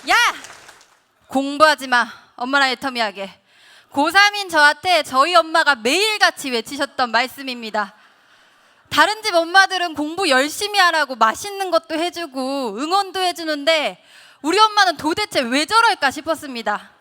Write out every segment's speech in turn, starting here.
야! 공부하지 마. 엄마랑 애터미 하게. 고3인 저한테 저희 엄마가 매일같이 외치셨던 말씀입니다. 다른 집 엄마들은 공부 열심히 하라고 맛있는 것도 해주고 응원도 해주는데 우리 엄마는 도대체 왜 저럴까 싶었습니다.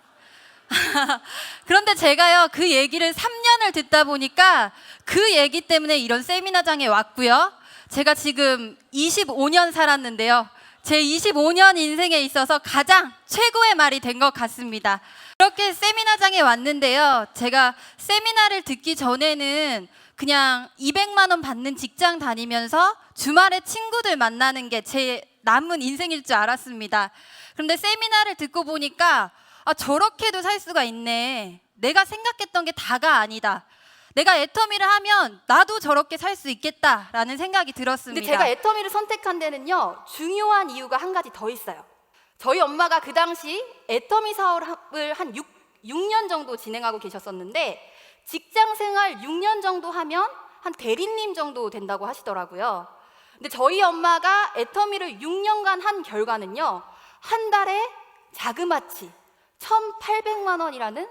그런데 제가요, 그 얘기를 3년을 듣다 보니까 그 얘기 때문에 이런 세미나장에 왔고요. 제가 지금 25년 살았는데요. 제 25년 인생에 있어서 가장 최고의 말이 된 것 같습니다. 그렇게 세미나장에 왔는데요. 제가 세미나를 듣기 전에는 그냥 200만 원 받는 직장 다니면서 주말에 친구들 만나는 게 제 남은 인생일 줄 알았습니다. 그런데 세미나를 듣고 보니까 저렇게도 살 수가 있네. 내가 생각했던 게 다가 아니다. 내가 애터미를 하면 나도 저렇게 살 수 있겠다라는 생각이 들었습니다. 근데 제가 애터미를 선택한 데는요, 중요한 이유가 한 가지 더 있어요. 저희 엄마가 그 당시 애터미 사업을 한 6년 정도 진행하고 계셨었는데 직장 생활 6년 정도 하면 한 대리님 정도 된다고 하시더라고요. 근데 저희 엄마가 애터미를 6년간 한 결과는요, 한 달에 자그마치 1,800만 원이라는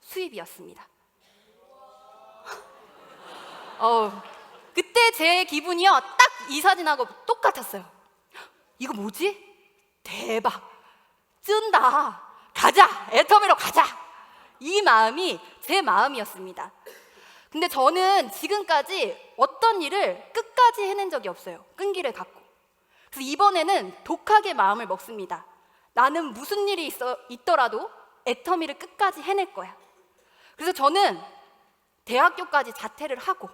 수입이었습니다. 그때 제 기분이요, 딱 이 사진하고 똑같았어요. 이거 뭐지? 대박, 쩐다, 가자, 애터미로 가자, 이 마음이 제 마음이었습니다. 근데 저는 지금까지 어떤 일을 끝까지 해낸 적이 없어요. 끈기를 갖고. 그래서 이번에는 독하게 마음을 먹습니다. 나는 무슨 일이 있더라도 애터미를 끝까지 해낼 거야. 그래서 저는 대학교까지 자퇴를 하고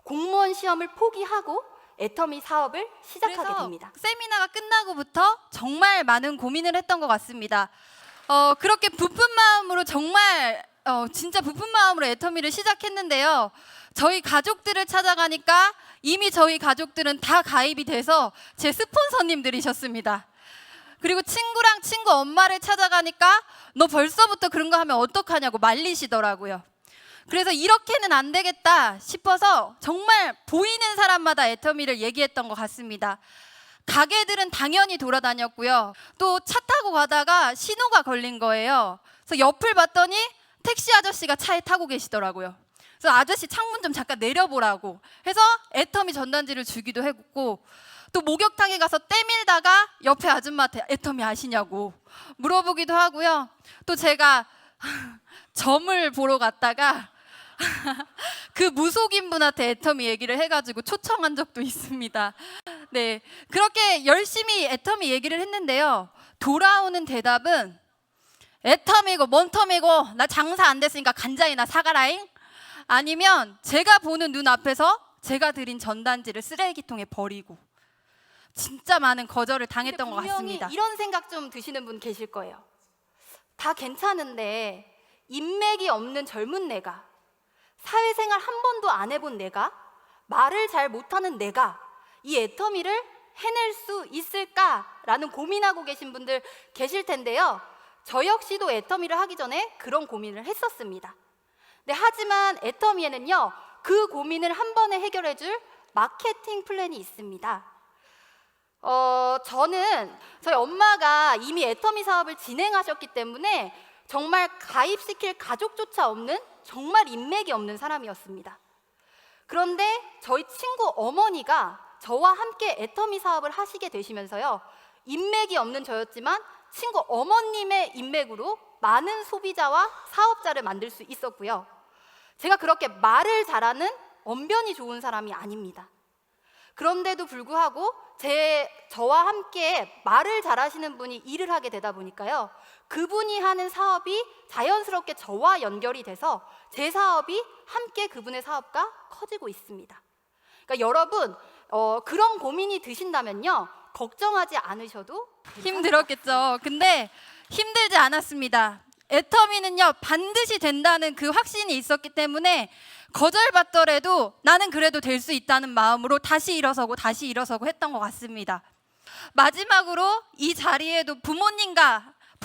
공무원 시험을 포기하고 애터미 사업을 시작하게 됩니다. 세미나가 끝나고부터 정말 많은 고민을 했던 것 같습니다. 그렇게 부푼 마음으로 정말 진짜 부푼 마음으로 애터미를 시작했는데요. 저희 가족들을 찾아가니까 이미 저희 가족들은 다 가입이 돼서 제 스폰서님들이셨습니다. 그리고 친구랑 친구 엄마를 찾아가니까 너 벌써부터 그런 거 하면 어떡하냐고 말리시더라고요. 그래서 이렇게는 안 되겠다 싶어서 정말 보이는 사람마다 애터미를 얘기했던 것 같습니다. 가게들은 당연히 돌아다녔고요. 또 차 타고 가다가 신호가 걸린 거예요. 그래서 옆을 봤더니 택시 아저씨가 차에 타고 계시더라고요. 그래서 아저씨 창문 좀 잠깐 내려보라고 해서 애터미 전단지를 주기도 했고, 또 목욕탕에 가서 때밀다가 옆에 아줌마한테 애터미 아시냐고 물어보기도 하고요. 또 제가 점을 보러 갔다가 그 무속인 분한테 애터미 얘기를 해가지고 초청한 적도 있습니다. 네, 그렇게 열심히 애터미 얘기를 했는데요. 돌아오는 대답은 애터미고 뭔 터미고 나 장사 안 됐으니까 간장이나 사가라잉, 아니면 제가 보는 눈 앞에서 제가 드린 전단지를 쓰레기통에 버리고, 진짜 많은 거절을 당했던 것 같습니다. 이런 생각 좀 드시는 분 계실 거예요. 다 괜찮은데 인맥이 없는 젊은 내가, 사회생활 한 번도 안 해본 내가, 말을 잘 못하는 내가 이 애터미를 해낼 수 있을까라는 고민하고 계신 분들 계실 텐데요. 저 역시도 애터미를 하기 전에 그런 고민을 했었습니다. 근데 하지만 애터미에는요, 그 고민을 한 번에 해결해줄 마케팅 플랜이 있습니다. 저는 저희 엄마가 이미 애터미 사업을 진행하셨기 때문에 정말 가입시킬 가족조차 없는 정말 인맥이 없는 사람이었습니다. 그런데 저희 친구 어머니가 저와 함께 애터미 사업을 하시게 되시면서요, 인맥이 없는 저였지만 친구 어머님의 인맥으로 많은 소비자와 사업자를 만들 수 있었고요. 제가 그렇게 말을 잘하는 언변이 좋은 사람이 아닙니다. 그런데도 불구하고 저와 함께 말을 잘하시는 분이 일을 하게 되다 보니까요, 그분이 하는 사업이 자연스럽게 저와 연결이 돼서 제 사업이 함께 그분의 사업과 커지고 있습니다. 그러니까 여러분, 그런 고민이 드신다면요, 걱정하지 않으셔도 힘들었겠죠. 근데 힘들지 않았습니다. 애터미는요, 반드시 된다는 그 확신이 있었기 때문에 거절받더라도 나는 그래도 될 수 있다는 마음으로 다시 일어서고 했던 것 같습니다. 마지막으로 이 자리에도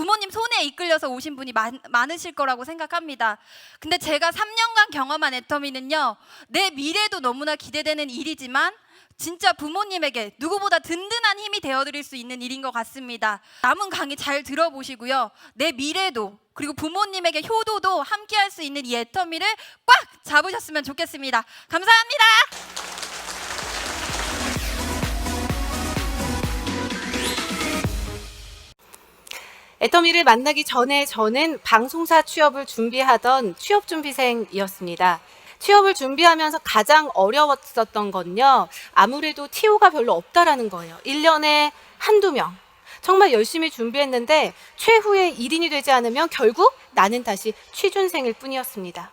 부모님 손에 이끌려서 오신 분이 많으실 거라고 생각합니다. 근데 제가 3년간 경험한 애터미는요, 내 미래도 너무나 기대되는 일이지만 진짜 부모님에게 누구보다 든든한 힘이 되어드릴 수 있는 일인 것 같습니다. 남은 강의 잘 들어보시고요. 내 미래도 그리고 부모님에게 효도도 함께 할 수 있는 이 애터미를 꽉 잡으셨으면 좋겠습니다. 감사합니다. 애터미를 만나기 전에 저는 방송사 취업을 준비하던 취업준비생이었습니다. 취업을 준비하면서 가장 어려웠었던 건요, 아무래도 TO가 별로 없다라는 거예요. 1년에 한두 명. 정말 열심히 준비했는데 최후의 1인이 되지 않으면 결국 나는 다시 취준생일 뿐이었습니다.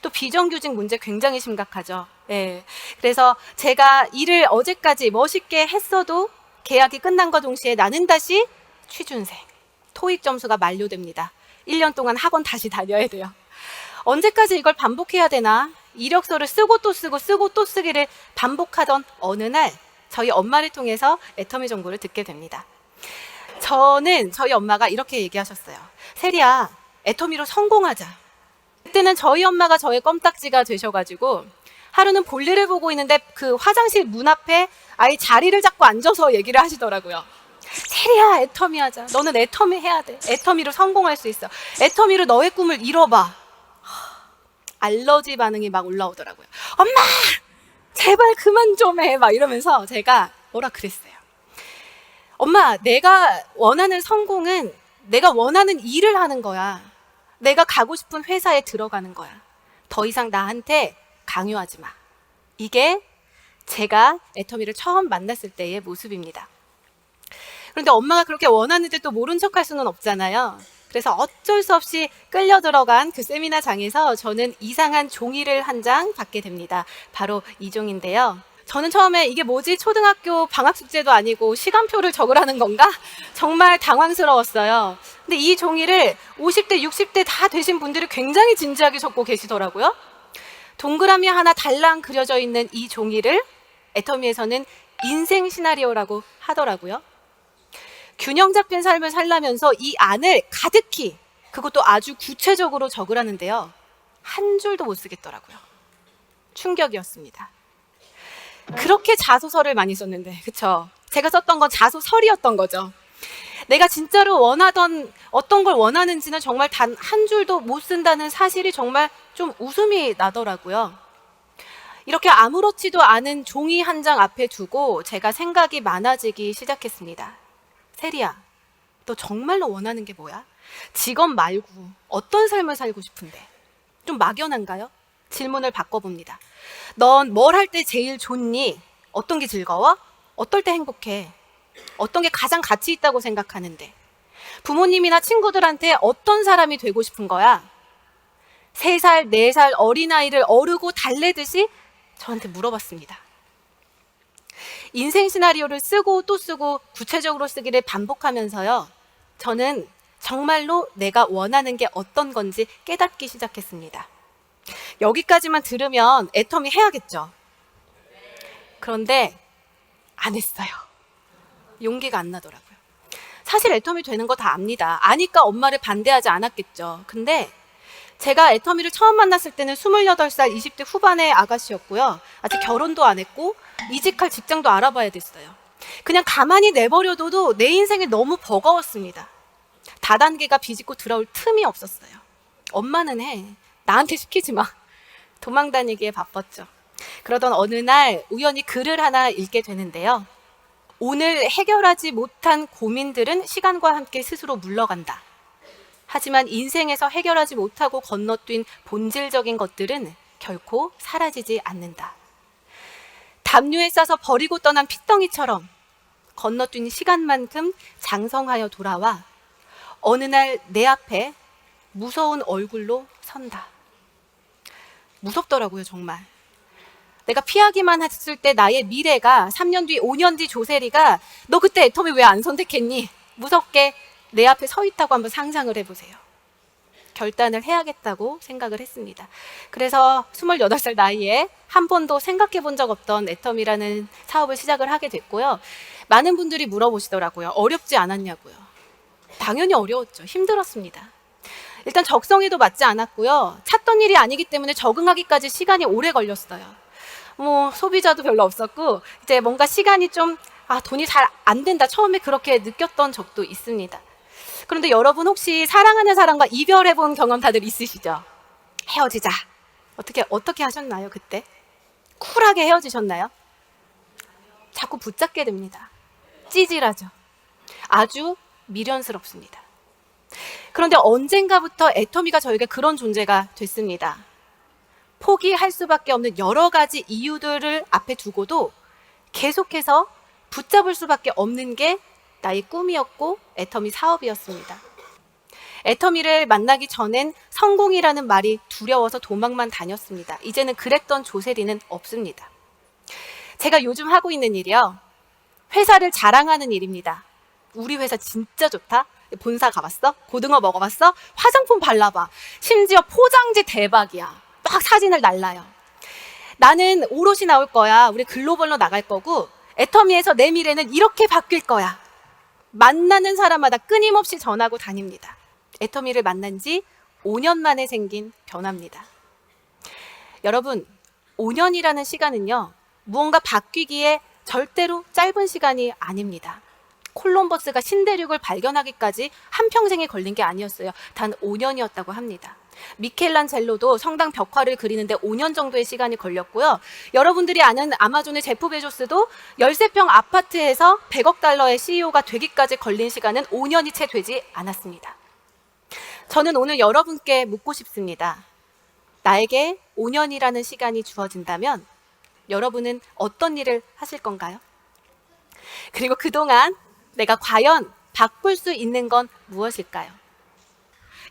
또 비정규직 문제 굉장히 심각하죠. 네. 그래서 제가 일을 어제까지 멋있게 했어도 계약이 끝난과 동시에 나는 다시 취준생. 토익 점수가 만료됩니다. 1년 동안 학원 다시 다녀야 돼요. 언제까지 이걸 반복해야 되나? 이력서를 쓰고 또 쓰고 쓰고 또 쓰기를 반복하던 어느 날 저희 엄마를 통해서 애터미 정보를 듣게 됩니다. 저희 엄마가 이렇게 얘기하셨어요. 세리야, 애터미로 성공하자. 그때는 저희 엄마가 저의 껌딱지가 되셔가지고 하루는 볼일을 보고 있는데 그 화장실 문 앞에 아예 자리를 잡고 앉아서 얘기를 하시더라고요. 세리야, 애터미 하자. 너는 애터미 해야 돼. 애터미로 성공할 수 있어. 애터미로 너의 꿈을 이뤄봐. 알러지 반응이 막 올라오더라고요. 엄마! 제발 그만 좀 해. 막 이러면서 제가 뭐라 그랬어요. 엄마, 내가 원하는 성공은 내가 원하는 일을 하는 거야. 내가 가고 싶은 회사에 들어가는 거야. 더 이상 나한테 강요하지 마. 이게 제가 애터미를 처음 만났을 때의 모습입니다. 그런데 엄마가 그렇게 원하는데 또 모른 척 할 수는 없잖아요. 그래서 어쩔 수 없이 끌려 들어간 그 세미나장에서 저는 이상한 종이를 한 장 받게 됩니다. 바로 이 종인데요. 저는 처음에 이게 뭐지? 초등학교 방학 숙제도 아니고 시간표를 적으라는 건가? 정말 당황스러웠어요. 근데 이 종이를 50대, 60대 다 되신 분들이 굉장히 진지하게 적고 계시더라고요. 동그라미 하나 달랑 그려져 있는 이 종이를 애터미에서는 인생 시나리오라고 하더라고요. 균형 잡힌 삶을 살려면서 이 안을 가득히, 그것도 아주 구체적으로 적으라는데요. 한 줄도 못 쓰겠더라고요. 충격이었습니다. 그렇게 자소서를 많이 썼는데, 그쵸? 제가 썼던 건 자소설이었던 거죠. 내가 진짜로 원하던 어떤 걸 원하는지는 정말 단 한 줄도 못 쓴다는 사실이 정말 좀 웃음이 나더라고요. 이렇게 아무렇지도 않은 종이 한 장 앞에 두고 제가 생각이 많아지기 시작했습니다. 세리야, 너 정말로 원하는 게 뭐야? 직업 말고 어떤 삶을 살고 싶은데? 좀 막연한가요? 질문을 바꿔봅니다. 넌 뭘 할 때 제일 좋니? 어떤 게 즐거워? 어떨 때 행복해? 어떤 게 가장 가치 있다고 생각하는데? 부모님이나 친구들한테 어떤 사람이 되고 싶은 거야? 3살, 4살 어린아이를 어르고 달래듯이 저한테 물어봤습니다. 인생 시나리오를 쓰고 또 쓰고 구체적으로 쓰기를 반복하면서요. 저는 정말로 내가 원하는 게 어떤 건지 깨닫기 시작했습니다. 여기까지만 들으면 애터미 해야겠죠. 그런데 안 했어요. 용기가 안 나더라고요. 사실 애터미 되는 거 다 압니다. 아니까 엄마를 반대하지 않았겠죠. 근데 제가 애터미를 처음 만났을 때는 28살, 20대 후반의 아가씨였고요. 아직 결혼도 안 했고 이직할 직장도 알아봐야 됐어요. 그냥 가만히 내버려둬도 내 인생이 너무 버거웠습니다. 다단계가 비집고 들어올 틈이 없었어요. 엄마는 해. 나한테 시키지 마. 도망 다니기에 바빴죠. 그러던 어느 날 우연히 글을 하나 읽게 되는데요. 오늘 해결하지 못한 고민들은 시간과 함께 스스로 물러간다. 하지만 인생에서 해결하지 못하고 건너뛴 본질적인 것들은 결코 사라지지 않는다. 담요에 싸서 버리고 떠난 핏덩이처럼 건너뛴 시간만큼 장성하여 돌아와 어느 날 내 앞에 무서운 얼굴로 선다. 무섭더라고요, 정말. 내가 피하기만 했을 때 나의 미래가 3년 뒤, 5년 뒤 조세리가 너 그때 애터미 왜 안 선택했니? 무섭게 내 앞에 서 있다고 한번 상상을 해보세요. 결단을 해야겠다고 생각을 했습니다. 그래서 28살 나이에 한 번도 생각해 본 적 없던 애터미라는 사업을 시작을 하게 됐고요. 많은 분들이 물어보시더라고요. 어렵지 않았냐고요. 당연히 어려웠죠. 힘들었습니다. 일단 적성에도 맞지 않았고요. 찾던 일이 아니기 때문에 적응하기까지 시간이 오래 걸렸어요. 뭐 소비자도 별로 없었고 이제 뭔가 시간이 좀 돈이 잘 안 된다. 처음에 그렇게 느꼈던 적도 있습니다. 그런데 여러분 혹시 사랑하는 사람과 이별해 본 경험 다들 있으시죠? 헤어지자. 어떻게 하셨나요, 그때? 쿨하게 헤어지셨나요? 자꾸 붙잡게 됩니다. 찌질하죠. 아주 미련스럽습니다. 그런데 언젠가부터 애터미가 저에게 그런 존재가 됐습니다. 포기할 수밖에 없는 여러 가지 이유들을 앞에 두고도 계속해서 붙잡을 수밖에 없는 게 나의 꿈이었고 애터미 사업이었습니다. 애터미를 만나기 전엔 성공이라는 말이 두려워서 도망만 다녔습니다. 이제는 그랬던 조세리는 없습니다. 제가 요즘 하고 있는 일이요. 회사를 자랑하는 일입니다. 우리 회사 진짜 좋다. 본사 가봤어? 고등어 먹어봤어? 화장품 발라봐. 심지어 포장지 대박이야. 막 사진을 날라요. 나는 오롯이 나올 거야. 우리 글로벌로 나갈 거고 애터미에서 내 미래는 이렇게 바뀔 거야. 만나는 사람마다 끊임없이 전하고 다닙니다. 애터미를 만난 지 5년 만에 생긴 변화입니다. 여러분, 5년이라는 시간은요. 무언가 바뀌기에 절대로 짧은 시간이 아닙니다. 콜럼버스가 신대륙을 발견하기까지 한평생이 걸린 게 아니었어요. 단 5년이었다고 합니다. 미켈란젤로도 성당 벽화를 그리는데 5년 정도의 시간이 걸렸고요. 여러분들이 아는 아마존의 제프 베조스도 13평 아파트에서 100억 달러의 CEO가 되기까지 걸린 시간은 5년이 채 되지 않았습니다. 저는 오늘 여러분께 묻고 싶습니다. 나에게 5년이라는 시간이 주어진다면 여러분은 어떤 일을 하실 건가요? 그리고 그동안 내가 과연 바꿀 수 있는 건 무엇일까요?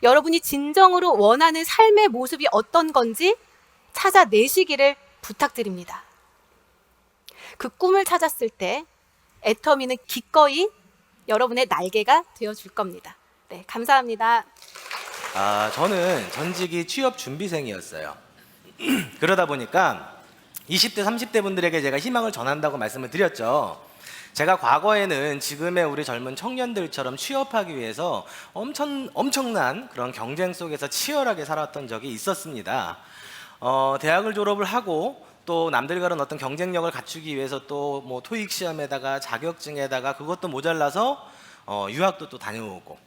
여러분이 진정으로 원하는 삶의 모습이 어떤 건지 찾아내시기를 부탁드립니다. 그 꿈을 찾았을 때 애터미는 기꺼이 여러분의 날개가 되어줄 겁니다. 네, 감사합니다. 저는 전직이 취업 준비생이었어요. 그러다 보니까 20대, 30대 분들에게 제가 희망을 전한다고 말씀을 드렸죠. 제가 과거에는 지금의 우리 젊은 청년들처럼 취업하기 위해서 엄청난 그런 경쟁 속에서 치열하게 살았던 적이 있었습니다. 대학을 졸업을 하고 또 남들과는 어떤 경쟁력을 갖추기 위해서 또 뭐 토익 시험에다가 자격증에다가 그것도 모자라서 유학도 또 다녀오고.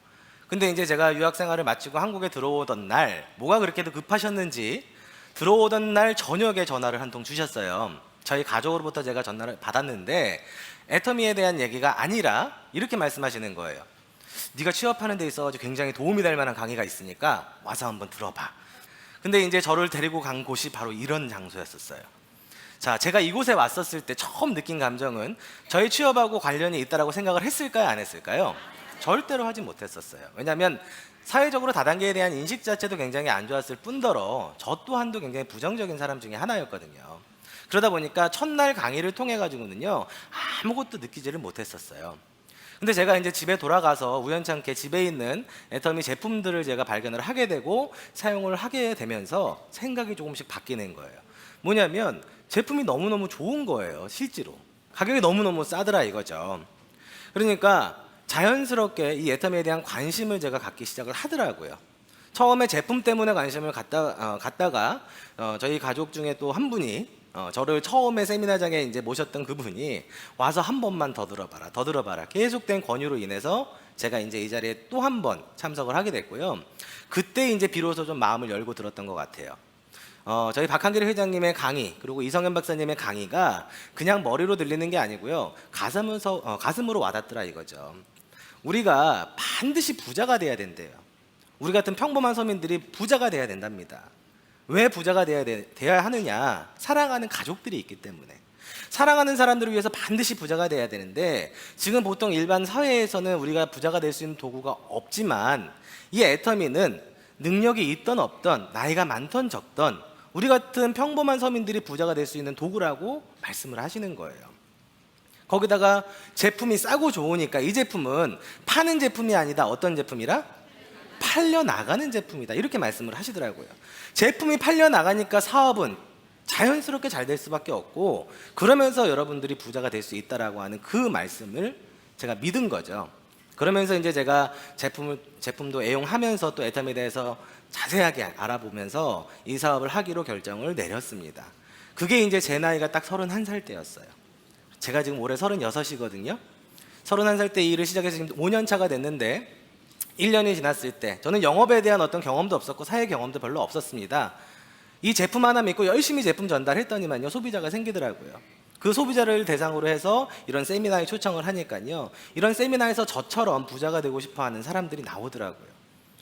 근데 이제 제가 유학 생활을 마치고 한국에 들어오던 날 뭐가 그렇게도 급하셨는지 들어오던 날 저녁에 전화를 한 통 주셨어요. 저희 가족으로부터 제가 전화를 받았는데 애터미에 대한 얘기가 아니라 이렇게 말씀하시는 거예요. 네가 취업하는 데 있어서 굉장히 도움이 될 만한 강의가 있으니까 와서 한번 들어봐. 근데 이제 저를 데리고 간 곳이 바로 이런 장소였었어요. 자, 제가 이곳에 왔었을 때 처음 느낀 감정은 저희 취업하고 관련이 있다라고 생각을 했을까요, 안 했을까요? 절대로 하지 못했었어요. 왜냐하면 사회적으로 다단계에 대한 인식 자체도 굉장히 안 좋았을 뿐더러 저 또한도 굉장히 부정적인 사람 중에 하나였거든요. 그러다 보니까 첫날 강의를 통해 가지고는요 아무것도 느끼지를 못했었어요. 근데 제가 이제 집에 돌아가서 우연찮게 집에 있는 애터미 제품들을 제가 발견을 하게 되고 사용을 하게 되면서 생각이 조금씩 바뀌는 거예요. 뭐냐면 제품이 너무너무 좋은 거예요. 실제로 가격이 너무너무 싸더라 이거죠. 그러니까 자연스럽게 이 애터미에 대한 관심을 제가 갖기 시작을 하더라고요. 처음에 제품 때문에 관심을 갖다가 저희 가족 중에 또 한 분이 저를 처음에 세미나장에 이제 모셨던 그분이 와서 한 번만 더 들어봐라 계속된 권유로 인해서 제가 이제 이 자리에 또 한 번 참석을 하게 됐고요. 그때 이제 비로소 좀 마음을 열고 들었던 것 같아요. 저희 박한길 회장님의 강의 그리고 이성현 박사님의 강의가 그냥 머리로 들리는 게 아니고요 가슴으로 와닿더라 이거죠. 우리가 반드시 부자가 돼야 된대요. 우리 같은 평범한 서민들이 부자가 돼야 된답니다. 왜 부자가 돼야 하느냐? 사랑하는 가족들이 있기 때문에. 사랑하는 사람들을 위해서 반드시 부자가 돼야 되는데 지금 보통 일반 사회에서는 우리가 부자가 될 수 있는 도구가 없지만 이 애터미는 능력이 있던 없던 나이가 많던 적던 우리 같은 평범한 서민들이 부자가 될 수 있는 도구라고 말씀을 하시는 거예요. 거기다가 제품이 싸고 좋으니까 이 제품은 파는 제품이 아니다. 어떤 제품이라? 팔려나가는 제품이다. 이렇게 말씀을 하시더라고요. 제품이 팔려나가니까 사업은 자연스럽게 잘 될 수밖에 없고 그러면서 여러분들이 부자가 될 수 있다라고 하는 그 말씀을 제가 믿은 거죠. 그러면서 이제 제가 제품도 애용하면서 또 애텀에 대해서 자세하게 알아보면서 이 사업을 하기로 결정을 내렸습니다. 그게 이제 제 나이가 딱 31살 때였어요. 제가 지금 올해 36이거든요. 31살 때 이 일을 시작해서 지금 5년 차가 됐는데 1년이 지났을 때 저는 영업에 대한 어떤 경험도 없었고 사회 경험도 별로 없었습니다. 이 제품 하나 믿고 열심히 제품 전달했더니만요, 소비자가 생기더라고요. 그 소비자를 대상으로 해서 이런 세미나에 초청을 하니까요, 이런 세미나에서 저처럼 부자가 되고 싶어하는 사람들이 나오더라고요.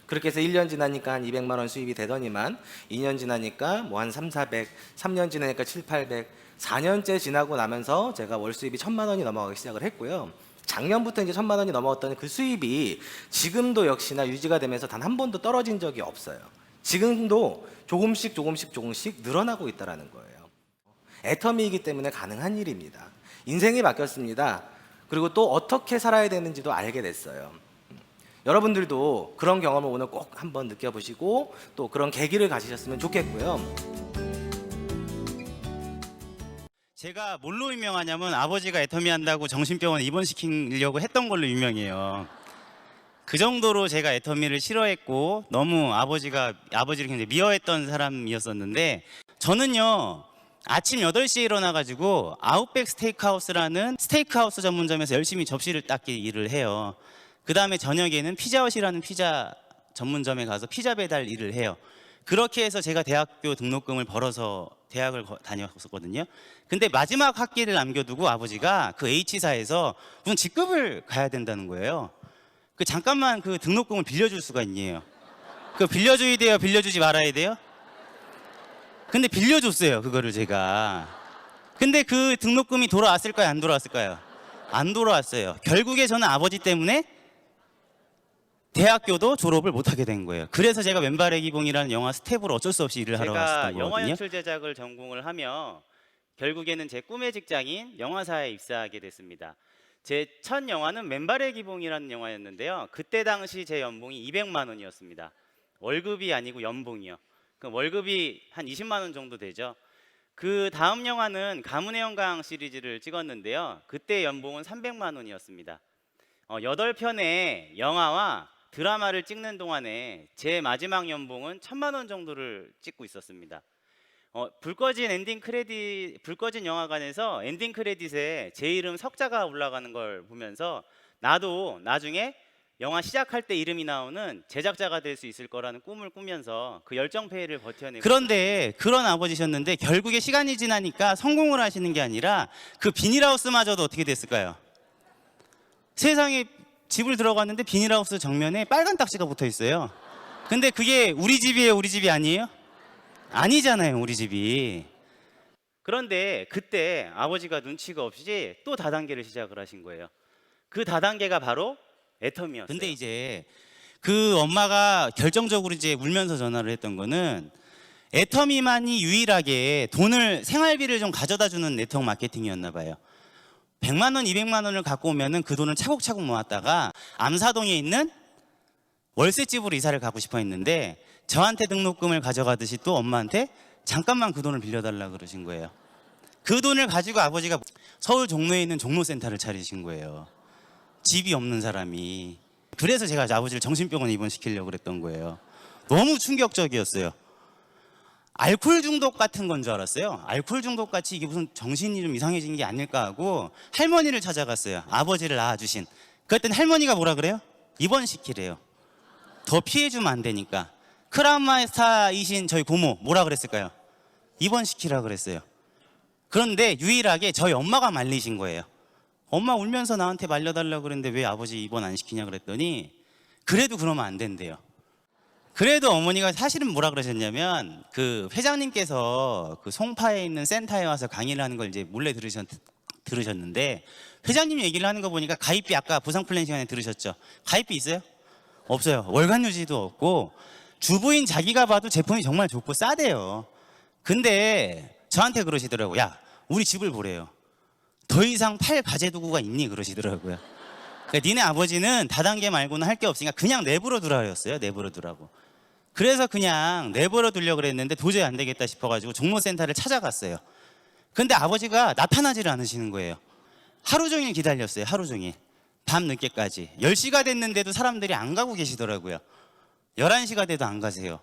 그렇게 해서 1년 지나니까 한 200만 원 수입이 되더니만 2년 지나니까 뭐 한 3, 400, 3년 지나니까 7, 800, 4년째 지나고 나면서 제가 월 수입이 1,000만 원이 넘어가기 시작을 했고요. 작년부터 이제 1,000만 원이 넘어갔던 그 수입이 지금도 역시나 유지가 되면서 단 한 번도 떨어진 적이 없어요. 지금도 조금씩 늘어나고 있다는 거예요. 애터미이기 때문에 가능한 일입니다. 인생이 바뀌었습니다. 그리고 또 어떻게 살아야 되는지도 알게 됐어요. 여러분들도 그런 경험을 오늘 꼭 한번 느껴보시고 또 그런 계기를 가지셨으면 좋겠고요. 제가 뭘로 유명하냐면 아버지가 애터미 한다고 정신병원에 입원시키려고 했던 걸로 유명해요. 그 정도로 제가 애터미를 싫어했고 너무 아버지를 굉장히 미워했던 사람이었었는데, 저는요 아침 8시에 일어나가지고 아웃백 스테이크하우스라는 스테이크하우스 전문점에서 열심히 접시를 닦기 일을 해요. 그 다음에 저녁에는 피자헛이라는 피자 전문점에 가서 피자 배달 일을 해요. 그렇게 해서 제가 대학교 등록금을 벌어서 대학을 다녔었거든요. 근데 마지막 학기를 남겨두고 아버지가 그 H사에서 무슨 직급을 가야 된다는 거예요. 잠깐만 그 등록금을 빌려줄 수가 있니에요. 빌려줘야 돼요? 빌려주지 말아야 돼요? 근데 빌려줬어요, 그거를 제가. 근데 그 등록금이 돌아왔을까요? 안 돌아왔을까요? 안 돌아왔어요. 결국에 저는 아버지 때문에 대학교도 졸업을 못하게 된 거예요. 그래서 제가 왼발의 기봉이라는 영화 스텝으로 어쩔 수 없이 일을 하러 갔었던 거거든요. 제가 영화 연출 제작을 전공을 하며 결국에는 제 꿈의 직장인 영화사에 입사하게 됐습니다. 제 첫 영화는 왼발의 기봉이라는 영화였는데요. 그때 당시 제 연봉이 200만 원이었습니다. 월급이 아니고 연봉이요. 그 월급이 한 20만 원 정도 되죠. 그 다음 영화는 가문의 영광 시리즈를 찍었는데요. 그때 연봉은 300만 원이었습니다. 8편의 영화와 드라마를 찍는 동안에 제 마지막 연봉은 1,000만 원 정도를 찍고 있었습니다. 불 꺼진 영화관에서 엔딩 크레딧에 제 이름 석자가 올라가는 걸 보면서 나도 나중에 영화 시작할 때 이름이 나오는 제작자가 될 수 있을 거라는 꿈을 꾸면서 그 열정페이를 버텨내고. 그런데 그런 아버지셨는데 결국에 시간이 지나니까 성공을 하시는 게 아니라 그 비닐하우스마저도 어떻게 됐을까요? 세상에 집을 들어갔는데 비닐하우스 정면에 빨간 딱지가 붙어 있어요. 근데 그게 우리 집이에요, 우리 집이 아니에요? 아니잖아요, 우리 집이. 그런데 그때 아버지가 눈치가 없이 또 다단계를 시작을 하신 거예요. 그 다단계가 바로 애터미였어요. 근데 이제 그 엄마가 결정적으로 이제 울면서 전화를 했던 거는 애터미만이 유일하게 생활비를 좀 가져다 주는 네트워크 마케팅이었나 봐요. 100만 원, 200만 원을 갖고 오면은 그 돈을 차곡차곡 모았다가 암사동에 있는 월세집으로 이사를 가고 싶어 했는데 저한테 등록금을 가져가듯이 또 엄마한테 잠깐만 그 돈을 빌려달라 그러신 거예요. 그 돈을 가지고 아버지가 서울 종로에 있는 종로센터를 차리신 거예요. 집이 없는 사람이. 그래서 제가 아버지를 정신병원에 입원시키려고 그랬던 거예요. 너무 충격적이었어요. 알코올 중독 같은 건 줄 알았어요. 알코올 중독 같이 이게 무슨 정신이 좀 이상해진 게 아닐까 하고 할머니를 찾아갔어요. 아버지를 낳아주신. 그랬더니 할머니가 뭐라 그래요? 입원시키래요. 더 피해주면 안 되니까. 크라우마 스타이신 저희 고모 뭐라 그랬을까요? 입원시키라 그랬어요. 그런데 유일하게 저희 엄마가 말리신 거예요. 엄마 울면서 나한테 말려달라고 그랬는데 왜 아버지 입원 안 시키냐 그랬더니 그래도 그러면 안 된대요. 그래도 어머니가 사실은 뭐라 그러셨냐면 그 회장님께서 그 송파에 있는 센터에 와서 강의를 하는 걸 이제 몰래 들으셨는데 회장님 얘기를 하는 거 보니까 가입비 아까 보상 플랜 시간에 들으셨죠? 가입비 있어요? 없어요. 월간 유지도 없고 주부인 자기가 봐도 제품이 정말 좋고 싸대요. 근데 저한테 그러시더라고요. 야, 우리 집을 보래요. 더 이상 팔 가재 도구가 있니? 그러시더라고요. 그러니까 니네 아버지는 다단계 말고는 할 게 없으니까 그냥 내버려 두라 그랬어요. 내버려 두라고. 그래서 그냥 내버려 두려고 그랬는데 도저히 안 되겠다 싶어가지고 종로센터를 찾아갔어요. 근데 아버지가 나타나지를 않으시는 거예요. 하루 종일 기다렸어요. 하루 종일. 밤 늦게까지 10시가 됐는데도 사람들이 안 가고 계시더라고요. 11시가 돼도 안 가세요.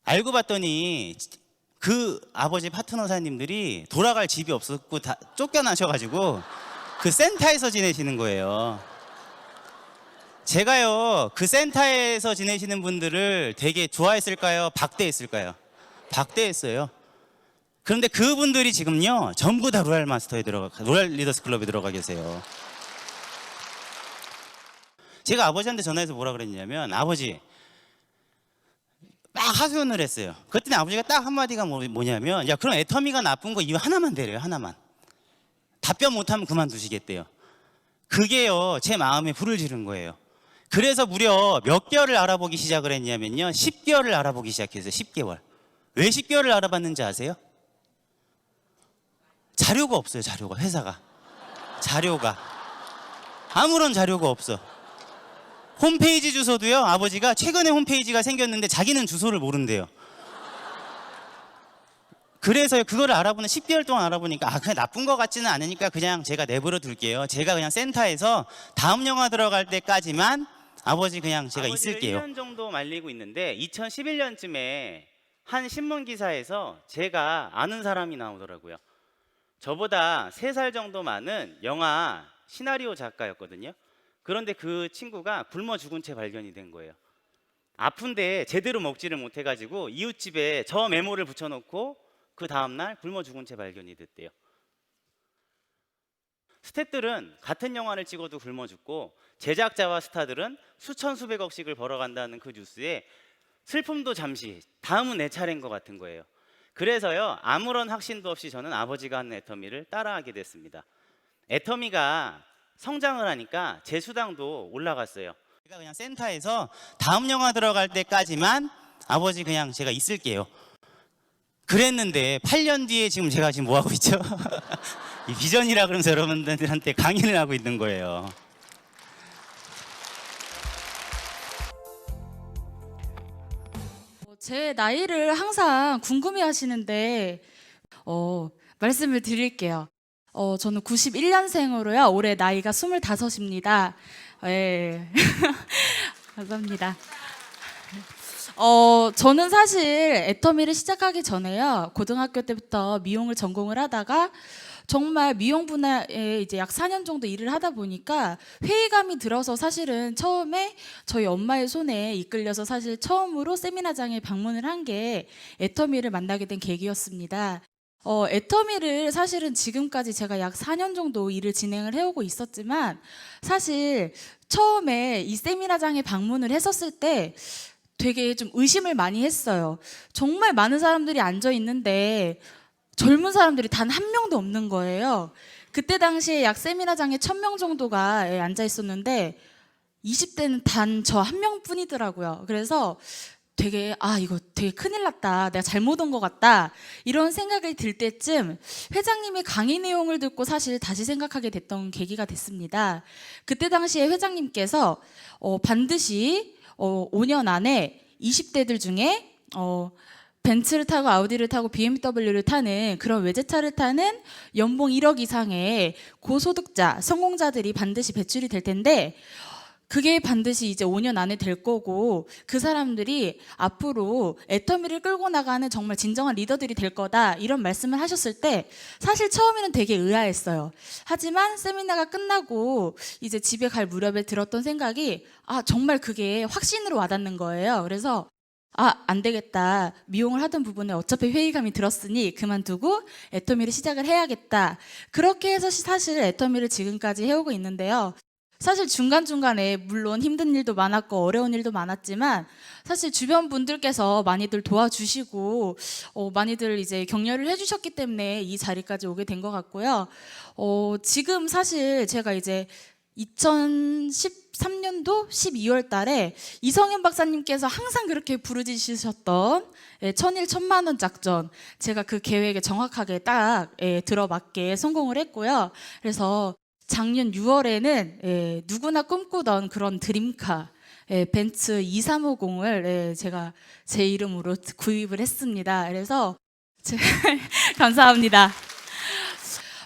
알고 봤더니 그 아버지 파트너사님들이 돌아갈 집이 없었고 다 쫓겨나셔가지고 그 센터에서 지내시는 거예요. 제가요, 그 센터에서 지내시는 분들을 되게 좋아했을까요? 박대했을까요? 박대했어요. 그런데 그분들이 지금요, 전부 다 로얄 리더스 클럽에 들어가 계세요. 제가 아버지한테 전화해서 뭐라 그랬냐면, 아버지, 막 하소연을 했어요. 그랬더니 아버지가 딱 한마디가 뭐냐면, 야, 그럼 애터미가 나쁜 거 이유 하나만 대래요, 하나만. 답변 못하면 그만두시겠대요. 그게요, 제 마음에 불을 지른 거예요. 그래서 무려 몇 개월을 알아보기 시작을 했냐면요, 10개월을 알아보기 시작했어요. 10개월. 왜 10개월을 알아봤는지 아세요? 자료가 없어요. 자료가. 회사가 자료가 아무런 자료가 없어. 홈페이지 주소도요, 아버지가 최근에 홈페이지가 생겼는데 자기는 주소를 모른대요. 그래서 그거를 알아보는 10개월 동안 알아보니까 그냥 나쁜 것 같지는 않으니까 그냥 제가 내버려 둘게요. 제가 그냥 센터에서 다음 영화 들어갈 때까지만 아버지 그냥 제가 있을게요. 1년 정도 말리고 있는데 2011년쯤에 한 신문 기사에서 제가 아는 사람이 나오더라고요. 저보다 3살 정도 많은 영화 시나리오 작가였거든요. 그런데 그 친구가 굶어 죽은 채 발견이 된 거예요. 아픈데 제대로 먹지를 못해가지고 이웃집에 저 메모를 붙여놓고 그 다음날 굶어 죽은 채 발견이 됐대요. 스태프들은 같은 영화를 찍어도 굶어 죽고 제작자와 스타들은 수천 수백억씩을 벌어간다는 그 뉴스에 슬픔도 잠시, 다음은 내 차례인 것 같은 거예요. 그래서요, 아무런 확신도 없이 저는 아버지가 하는 애터미를 따라하게 됐습니다. 애터미가 성장을 하니까 제 수당도 올라갔어요. 제가 그냥 센터에서 다음 영화 들어갈 때까지만 아버지 그냥 제가 있을게요. 그랬는데 8년 뒤에 지금 제가 지금 뭐 하고 있죠? 이 비전이라 그러면서 여러분들한테 강의를 하고 있는 거예요. 제 나이를 항상 궁금해 하시는데 말씀을 드릴게요. 저는 91년생으로요. 올해 나이가 25입니다. 예. 감사합니다. 저는 사실 애터미를 시작하기 전에요. 고등학교 때부터 미용을 전공을 하다가 정말 미용 분야에 이제 약 4년 정도 일을 하다 보니까 회의감이 들어서 사실은 처음에 저희 엄마의 손에 이끌려서 사실 처음으로 세미나장에 방문을 한 게 애터미를 만나게 된 계기였습니다. 애터미를 사실은 지금까지 제가 약 4년 정도 일을 진행을 해오고 있었지만 사실 처음에 이 세미나장에 방문을 했었을 때 되게 좀 의심을 많이 했어요. 정말 많은 사람들이 앉아 있는데 젊은 사람들이 단 한 명도 없는 거예요. 그때 당시에 약 세미나장에 1000명 정도가 앉아 있었는데 20대는 단 저 한 명뿐이더라고요. 그래서 되게 이거 되게 큰일 났다, 내가 잘못 온 것 같다, 이런 생각이 들 때쯤 회장님의 강의 내용을 듣고 사실 다시 생각하게 됐던 계기가 됐습니다. 그때 당시에 회장님께서 반드시 5년 안에 20대들 중에 벤츠를 타고 아우디를 타고 BMW를 타는 그런 외제차를 타는 연봉 1억 이상의 고소득자, 성공자들이 반드시 배출이 될 텐데 그게 반드시 이제 5년 안에 될 거고 그 사람들이 앞으로 애터미를 끌고 나가는 정말 진정한 리더들이 될 거다, 이런 말씀을 하셨을 때 사실 처음에는 되게 의아했어요. 하지만 세미나가 끝나고 이제 집에 갈 무렵에 들었던 생각이 정말 그게 확신으로 와닿는 거예요. 그래서 안 되겠다. 미용을 하던 부분에 어차피 회의감이 들었으니 그만두고 애터미를 시작을 해야겠다. 그렇게 해서 사실 애터미를 지금까지 해오고 있는데요. 사실 중간중간에 물론 힘든 일도 많았고 어려운 일도 많았지만 사실 주변 분들께서 많이들 도와주시고 많이들 이제 격려를 해주셨기 때문에 이 자리까지 오게 된 것 같고요. 지금 사실 제가 이제 2013년도 12월 달에 이성현 박사님께서 항상 그렇게 부르짖으셨던 1000일 1000만원 작전, 제가 그 계획에 정확하게 딱 들어맞게 성공을 했고요. 그래서 작년 6월에는 누구나 꿈꾸던 그런 드림카 벤츠 2350을 제가 제 이름으로 구입을 했습니다. 그래서 감사합니다.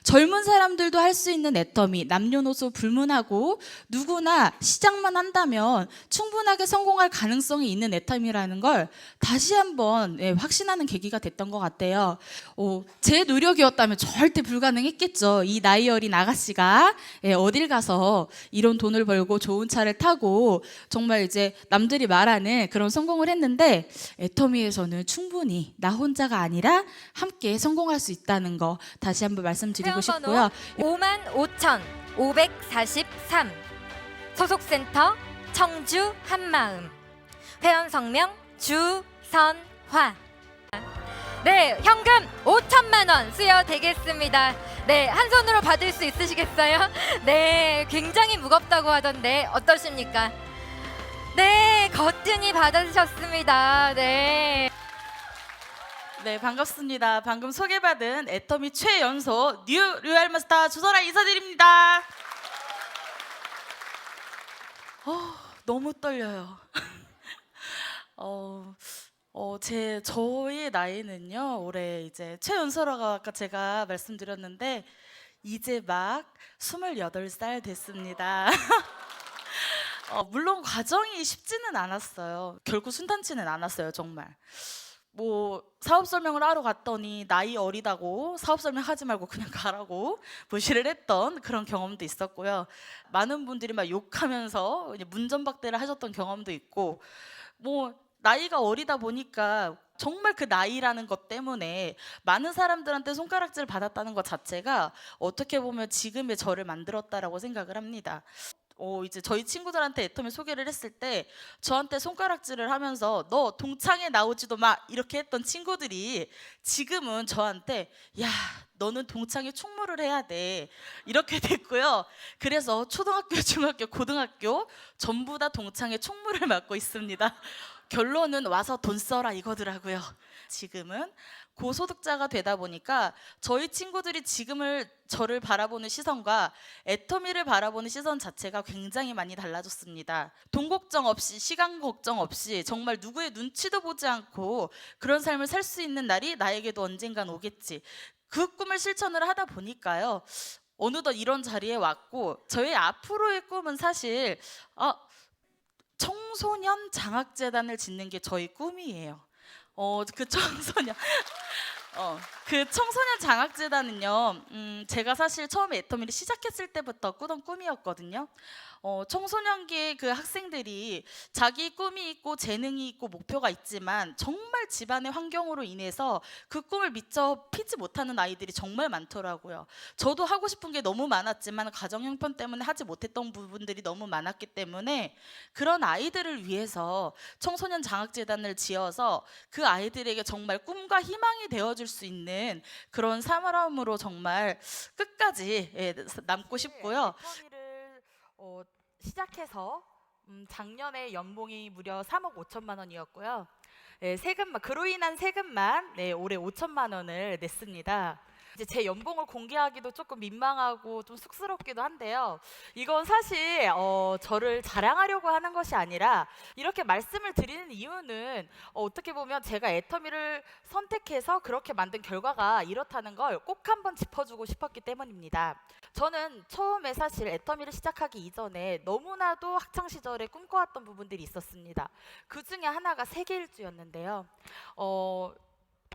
젊은 사람들도 할 수 있는 애터미, 남녀노소 불문하고 누구나 시작만 한다면 충분하게 성공할 가능성이 있는 애터미라는 걸 다시 한번 확신하는 계기가 됐던 것 같아요. 제 노력이었다면 절대 불가능했겠죠. 이 나이 어린 아가씨가 어딜 가서 이런 돈을 벌고 좋은 차를 타고 정말 이제 남들이 말하는 그런 성공을 했는데, 애터미에서는 충분히 나 혼자가 아니라 함께 성공할 수 있다는 거 다시 한번 말씀드리고 싶고요. 55,543 소속센터 청주 한마음 회원 성명 주선화. 네, 현금 5천만 원 수여되겠습니다. 네, 한 손으로 받을 수 있으시겠어요? 네, 굉장히 무겁다고 하던데 어떠십니까? 네, 거뜬히 받으셨습니다. 네. 네, 반갑습니다. 방금 소개받은 애터미 최연소 뉴 로얄마스터 조설아 인사드립니다. 너무 떨려요. 저의 나이는요, 올해 이제 최연소라고 아까 제가 말씀드렸는데 이제 막 28살 됐습니다. 물론 과정이 쉽지는 않았어요. 결코 순탄치는 않았어요, 정말. 사업 설명을 하러 갔더니 나이 어리다고 사업 설명하지 말고 그냥 가라고 무시를 했던 그런 경험도 있었고요. 많은 분들이 막 욕하면서 문전박대를 하셨던 경험도 있고, 나이가 어리다 보니까 정말 그 나이라는 것 때문에 많은 사람들한테 손가락질을 받았다는 것 자체가 어떻게 보면 지금의 저를 만들었다라고 생각을 합니다. 이제 저희 친구들한테 애터미 소개를 했을 때 저한테 손가락질을 하면서 너 동창회 나오지도 마 이렇게 했던 친구들이 지금은 저한테 야, 너는 동창회 총무를 해야 돼 이렇게 됐고요. 그래서 초등학교, 중학교, 고등학교 전부 다 동창회 총무를 맡고 있습니다. 결론은 와서 돈 써라 이거더라고요. 지금은 고소득자가 되다 보니까 저희 친구들이 저를 바라보는 시선과 애터미를 바라보는 시선 자체가 굉장히 많이 달라졌습니다. 돈 걱정 없이, 시간 걱정 없이 정말 누구의 눈치도 보지 않고 그런 삶을 살 수 있는 날이 나에게도 언젠간 오겠지. 그 꿈을 실천을 하다 보니까요, 어느덧 이런 자리에 왔고, 저의 앞으로의 꿈은 사실 청소년 장학재단을 짓는 게 저희 꿈이에요. 그 청소년 장학재단은요, 제가 사실 처음에 애터미를 시작했을 때부터 꾸던 꿈이었거든요. 청소년기의 그 학생들이 자기 꿈이 있고 재능이 있고 목표가 있지만 정말 집안의 환경으로 인해서 그 꿈을 미처 피지 못하는 아이들이 정말 많더라고요. 저도 하고 싶은 게 너무 많았지만 가정 형편 때문에 하지 못했던 부분들이 너무 많았기 때문에 그런 아이들을 위해서 청소년 장학재단을 지어서 그 아이들에게 정말 꿈과 희망이 되어줄 수 있는 그런 사람으로 정말 끝까지 남고 싶고요. 애터미를 시작해서 작년에 연봉이 무려 3억 5천만 원이었고요. 그로 인한 세금만 올해 5천만 원을 냈습니다. 이제 제 연봉을 공개하기도 조금 민망하고 좀 쑥스럽기도 한데요. 이건 사실 저를 자랑하려고 하는 것이 아니라 이렇게 말씀을 드리는 이유는 어떻게 보면 제가 애터미를 선택해서 그렇게 만든 결과가 이렇다는 걸 꼭 한번 짚어주고 싶었기 때문입니다. 저는 처음에 사실 애터미를 시작하기 이전에 너무나도 학창시절에 꿈꿔왔던 부분들이 있었습니다. 그 중에 하나가 세계일주였는데요.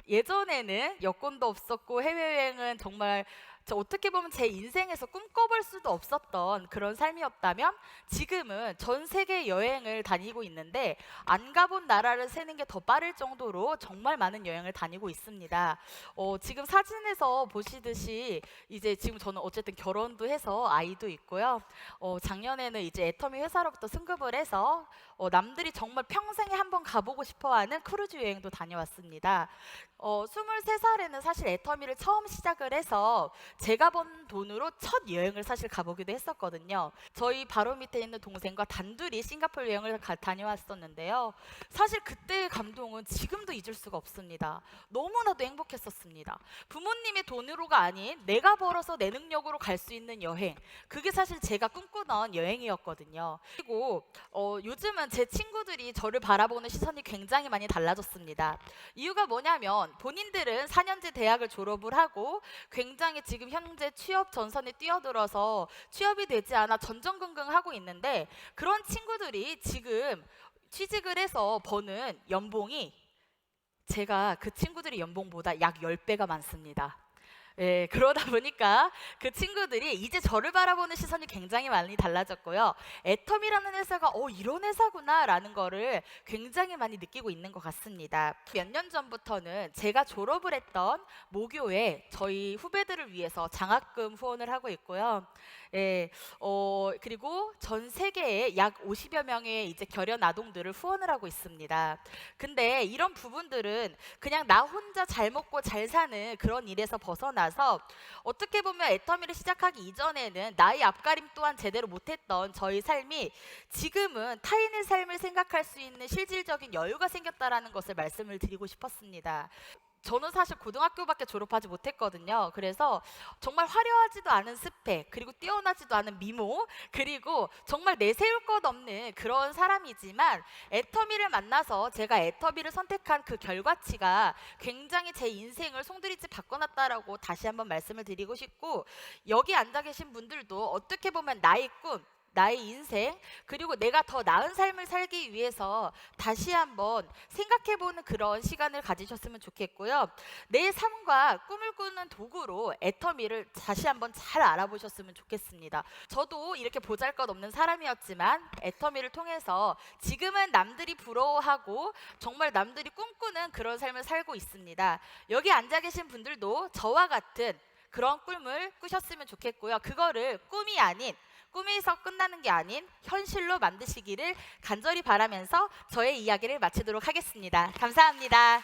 예전에는 여권도 없었고 해외여행은 정말 어떻게 보면 제 인생에서 꿈꿔볼 수도 없었던 그런 삶이었다면, 지금은 전 세계 여행을 다니고 있는데 안 가본 나라를 세는 게 더 빠를 정도로 정말 많은 여행을 다니고 있습니다. 지금 사진에서 보시듯이 이제 지금 저는 어쨌든 결혼도 해서 아이도 있고요. 작년에는 이제 애터미 회사로부터 승급을 해서 남들이 정말 평생에 한번 가보고 싶어하는 크루즈 여행도 다녀왔습니다. 23살에는 사실 애터미를 처음 시작을 해서 제가 번 돈으로 첫 여행을 사실 가보기도 했었거든요. 저희 바로 밑에 있는 동생과 단둘이 싱가포르 여행을 다녀왔었는데요. 사실 그때의 감동은 지금도 잊을 수가 없습니다. 너무나도 행복했었습니다. 부모님의 돈으로가 아닌 내가 벌어서 내 능력으로 갈 수 있는 여행, 그게 사실 제가 꿈꾸던 여행이었거든요. 그리고 요즘은 제 친구들이 저를 바라보는 시선이 굉장히 많이 달라졌습니다. 이유가 뭐냐면 본인들은 4년제 대학을 졸업을 하고 굉장히 지금 지금 현재 취업 전선에 뛰어들어서 취업이 되지 않아 전전긍긍하고 있는데 그런 친구들이 지금 취직을 해서 버는 연봉이 제가 그 친구들의 연봉보다 약 10배가 많습니다. 예, 그러다 보니까 그 친구들이 이제 저를 바라보는 시선이 굉장히 많이 달라졌고요. 애텀이라는 회사가 이런 회사구나라는 거를 굉장히 많이 느끼고 있는 것 같습니다. 몇 년 전부터는 제가 졸업을 했던 모교에 저희 후배들을 위해서 장학금 후원을 하고 있고요. 예, 그리고 전 세계에 약 50여 명의 이제 결연 아동들을 후원을 하고 있습니다. 근데 이런 부분들은 그냥 나 혼자 잘 먹고 잘 사는 그런 일에서 벗어나서 어떻게 보면 애터미를 시작하기 이전에는 나의 앞가림 또한 제대로 못했던 저희 삶이 지금은 타인의 삶을 생각할 수 있는 실질적인 여유가 생겼다라는 것을 말씀을 드리고 싶었습니다. 저는 사실 고등학교밖에 졸업하지 못했거든요. 그래서 정말 화려하지도 않은 스펙, 그리고 뛰어나지도 않은 미모, 그리고 정말 내세울 것 없는 그런 사람이지만 애터미를 만나서 제가 애터미를 선택한 그 결과치가 굉장히 제 인생을 송두리째 바꿔놨다라고 다시 한번 말씀을 드리고 싶고, 여기 앉아 계신 분들도 어떻게 보면 나의 꿈, 나의 인생, 그리고 내가 더 나은 삶을 살기 위해서 다시 한번 생각해보는 그런 시간을 가지셨으면 좋겠고요. 내 삶과 꿈을 꾸는 도구로 애터미를 다시 한번 잘 알아보셨으면 좋겠습니다. 저도 이렇게 보잘것없는 사람이었지만 애터미를 통해서 지금은 남들이 부러워하고 정말 남들이 꿈꾸는 그런 삶을 살고 있습니다. 여기 앉아 계신 분들도 저와 같은 그런 꿈을 꾸셨으면 좋겠고요. 그거를 꿈이 아닌, 꿈에서 끝나는 게 아닌 현실로 만드시기를 간절히 바라면서 저의 이야기를 마치도록 하겠습니다. 감사합니다.